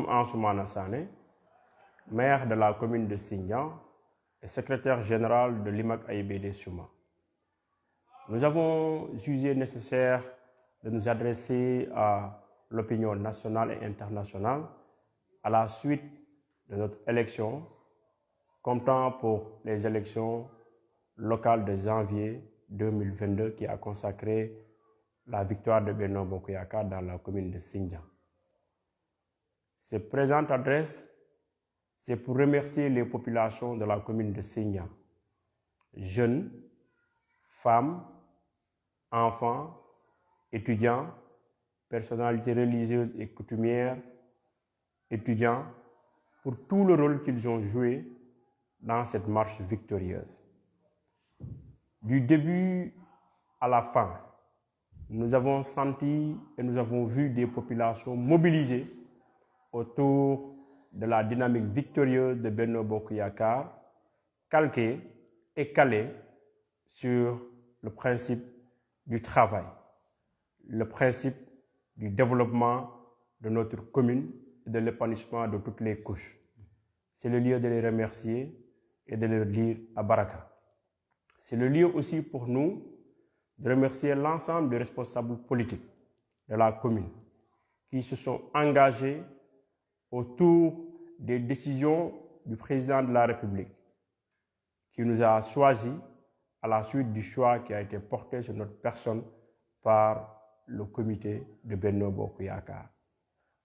Ansoumana Sané, maire de la commune de Sindian et secrétaire général de l'IMAC AIBD Souma. Nous avons jugé nécessaire de nous adresser à l'opinion nationale et internationale à la suite de notre élection, comptant pour les élections locales de janvier 2022 qui a consacré la victoire de Benno Bokk Yakaar dans la commune de Sindian. Cette présente adresse, c'est pour remercier les populations de la commune de Sindian, jeunes, femmes, enfants, étudiants, personnalités religieuses et coutumières, étudiants, pour tout le rôle qu'ils ont joué dans cette marche victorieuse. Du début à la fin, nous avons senti et nous avons vu des populations mobilisées autour de la dynamique victorieuse de Benno Bokk Yakaar, calquée et calée sur le principe du travail, le principe du développement de notre commune et de l'épanouissement de toutes les couches. C'est le lieu de les remercier et de leur dire à Baraka. C'est le lieu aussi pour nous de remercier l'ensemble des responsables politiques de la commune qui se sont engagés autour des décisions du président de la République qui nous a choisis à la suite du choix qui a été porté sur notre personne par le comité de Benno Bokk Yakaar.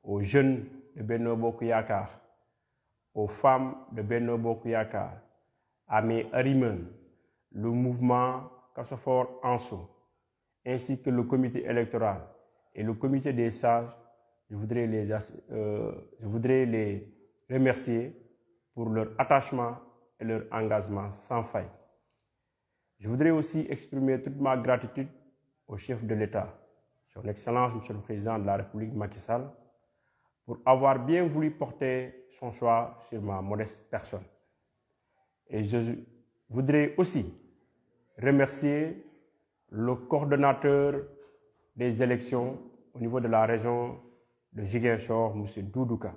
Aux jeunes de Benno Bokk Yakaar, aux femmes de Benno Bokk Yakaar, à mes Arimen, le mouvement Kassofor Anso, ainsi que le comité électoral et le comité des sages, je voudrais les remercier pour leur attachement et leur engagement sans faille. Je voudrais aussi exprimer toute ma gratitude au chef de l'État, son Excellence, Monsieur le Président de la République, Macky Sall, pour avoir bien voulu porter son choix sur ma modeste personne. Et je voudrais aussi remercier le coordonnateur des élections au niveau de la région de Ziguinchor, M. Doudouka,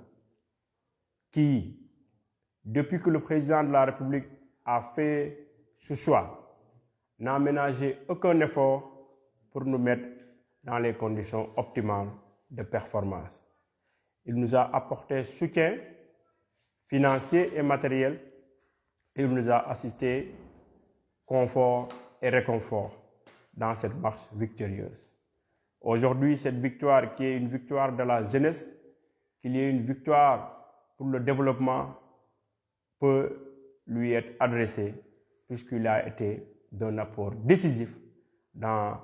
qui, depuis que le président de la République a fait ce choix, n'a ménagé aucun effort pour nous mettre dans les conditions optimales de performance. Il nous a apporté soutien financier et matériel et il nous a assisté confort et réconfort dans cette marche victorieuse. Aujourd'hui, cette victoire qui est une victoire de la jeunesse, qu'il y ait une victoire pour le développement, peut lui être adressée puisqu'il a été d'un apport décisif dans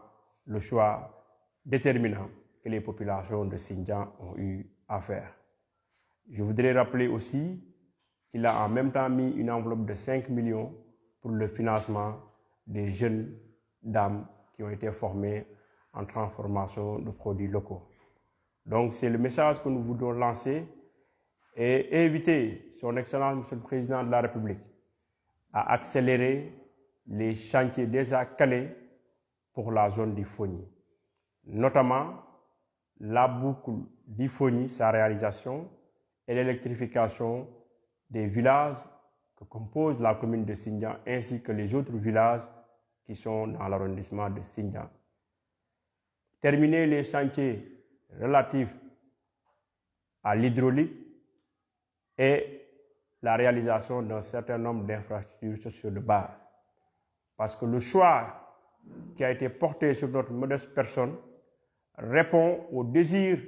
le choix déterminant que les populations de Sindian ont eu à faire. Je voudrais rappeler aussi qu'il a en même temps mis une enveloppe de 5 millions pour le financement des jeunes dames qui ont été formées en transformation de produits locaux. Donc c'est le message que nous voulons lancer et inviter son Excellence, Monsieur le Président de la République, à accélérer les chantiers déjà calés pour la zone d'Ifoni, notamment la boucle d'Ifoni, sa réalisation, et l'électrification des villages que compose la commune de Sindian, ainsi que les autres villages qui sont dans l'arrondissement de Sindian. Terminer les chantiers relatifs à l'hydraulique et la réalisation d'un certain nombre d'infrastructures sociales de base. Parce que le choix qui a été porté sur notre modeste personne répond au désir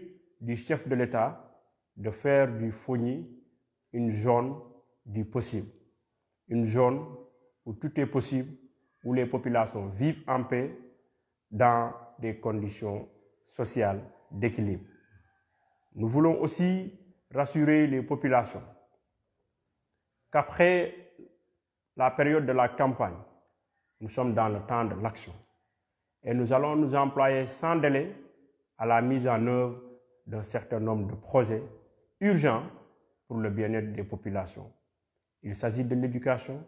du chef de l'État de faire du Fogny une zone du possible. Une zone où tout est possible, où les populations vivent en paix dans des conditions sociales d'équilibre. Nous voulons aussi rassurer les populations qu'après la période de la campagne, nous sommes dans le temps de l'action et nous allons nous employer sans délai à la mise en œuvre d'un certain nombre de projets urgents pour le bien-être des populations. Il s'agit de l'éducation,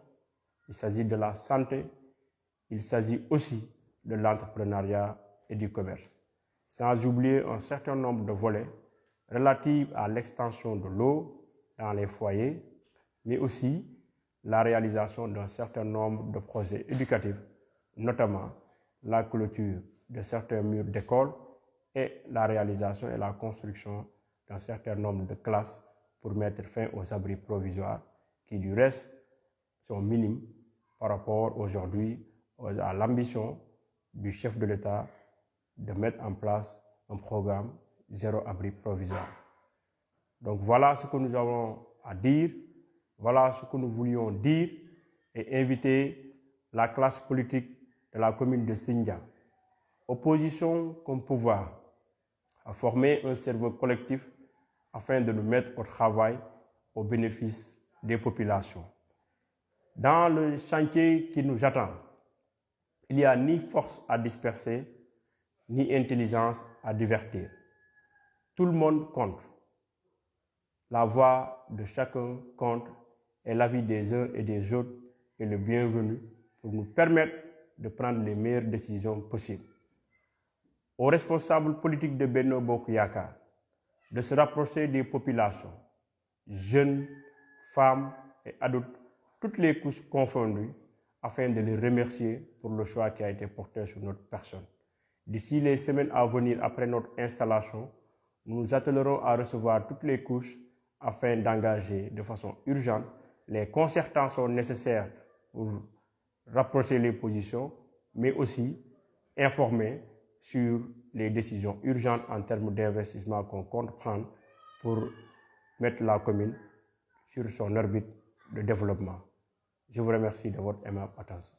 il s'agit de la santé, il s'agit aussi de l'entrepreneuriat et du commerce, sans oublier un certain nombre de volets relatives à l'extension de l'eau dans les foyers, mais aussi la réalisation d'un certain nombre de projets éducatifs, notamment la clôture de certains murs d'école et la réalisation et la construction d'un certain nombre de classes pour mettre fin aux abris provisoires qui, du reste, sont minimes par rapport aujourd'hui à l'ambition du chef de l'État de mettre en place un programme zéro abri provisoire. Donc voilà ce que nous avons à dire, voilà ce que nous voulions dire et inviter la classe politique de la commune de Sindia, opposition comme pouvoir, à former un cerveau collectif afin de nous mettre au travail au bénéfice des populations. Dans le chantier qui nous attend, il n'y a ni force à disperser, ni intelligence à divertir. Tout le monde compte. La voix de chacun compte et l'avis des uns et des autres est le bienvenu pour nous permettre de prendre les meilleures décisions possibles. Aux responsables politiques de Benno Bokk Yakaar de se rapprocher des populations, jeunes, femmes et adultes, toutes les couches confondues, afin de les remercier pour le choix qui a été porté sur notre personne. D'ici les semaines à venir, après notre installation, nous nous attellerons à recevoir toutes les couches afin d'engager de façon urgente les concertations nécessaires pour rapprocher les positions, mais aussi informer sur les décisions urgentes en termes d'investissement qu'on compte prendre pour mettre la commune sur son orbite de développement. Je vous remercie de votre aimable attention.